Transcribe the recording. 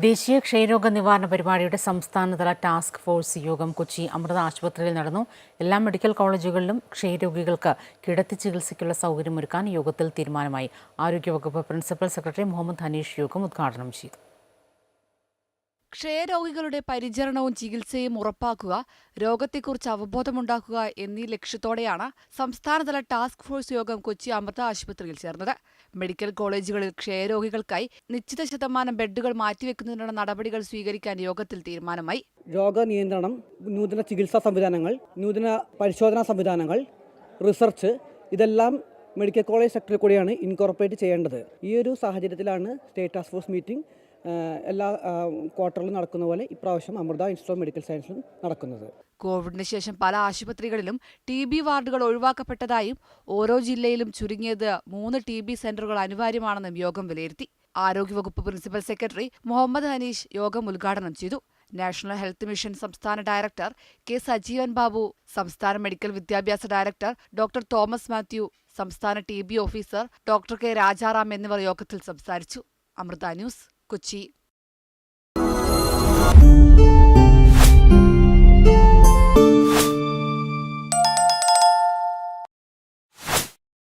ദേശീയ ക്ഷയരോഗ നിവാരണ പരിപാടിയുടെ സംസ്ഥാനതല ടാസ്ക് ഫോഴ്സ് യോഗം കൊച്ചി അമൃത ആശുപത്രിയിൽ നടന്നു. എല്ലാ മെഡിക്കൽ കോളേജുകളിലും ക്ഷയരോഗികൾക്ക് കിടത്തി ചികിത്സയ്ക്കുള്ള സൗകര്യമൊരുക്കാൻ യോഗത്തിൽ തീരുമാനമായി. ആരോഗ്യവകുപ്പ് പ്രിൻസിപ്പൽ സെക്രട്ടറി മുഹമ്മദ് ഹനീഷ് യോഗം ഉദ്ഘാടനം ചെയ്തു. ക്ഷയരോഗികളുടെ പരിചരണവും ചികിത്സയും ഉറപ്പാക്കുക, രോഗത്തെക്കുറിച്ച് അവബോധമുണ്ടാക്കുക എന്നീ ലക്ഷ്യത്തോടെയാണ് സംസ്ഥാനതല ടാസ്ക് ഫോഴ്സ് യോഗം കൊച്ചി അമൃത ആശുപത്രിയിൽ ചേർന്നത്. മെഡിക്കൽ കോളേജുകളിൽ ക്ഷയരോഗികൾക്കായി നിശ്ചിത ശതമാനം ബെഡുകൾ മാറ്റിവെക്കുന്നതിനുള്ള നടപടികൾ സ്വീകരിക്കാൻ യോഗത്തിൽ തീരുമാനമായി. രോഗനിയന്ത്രണം, നൂതന ചികിത്സാ സംവിധാനങ്ങൾ, നൂതന പരിശോധനാ സംവിധാനങ്ങൾ, റിസർച്ച് ഇതെല്ലാം മെഡിക്കൽ കോളേജ് സെക്ടറിൽ കൂടിയാണ് ഇൻകോർപ്പറേറ്റ് ചെയ്യേണ്ടത്. ഈ ഒരു സാഹചര്യത്തിലാണ് സ്റ്റേറ്റ് ടാസ്ക് ഫോഴ്സ് മീറ്റിംഗ് എല്ലാ ക്വാർട്ടറിലും നടക്കുന്ന പോലെ ഇപ്രാവശ്യം അമൃത ഇൻസ്റ്റിറ്റ്യൂട്ട് ഓഫ് മെഡിക്കൽ സയൻസിലും നടക്കുന്നത്. കോവിഡിന് ശേഷം പല ആശുപത്രികളിലും TB വാർഡുകൾ ഒഴിവാക്കപ്പെട്ടതായും ഓരോ ജില്ലയിലും ചുരുങ്ങിയത് 3 TB സെന്ററുകൾ അനിവാര്യമാണെന്നും യോഗം വിലയിരുത്തി. ആരോഗ്യവകുപ്പ് പ്രിൻസിപ്പൽ സെക്രട്ടറി മുഹമ്മദ് ഹനീഷ് യോഗം ഉദ്ഘാടനം ചെയ്തു. നാഷണൽ ഹെൽത്ത് മിഷൻ സംസ്ഥാന ഡയറക്ടർ K. സജീവൻ ബാബു, സംസ്ഥാന മെഡിക്കൽ വിദ്യാഭ്യാസ ഡയറക്ടർ ഡോക്ടർ തോമസ് മാത്യു, സംസ്ഥാന TB officer doctor K. Rajaram എന്നിവർ യോഗത്തിൽ സംസാരിച്ചു. അമൃത ന്യൂസ്, കൊച്ചി.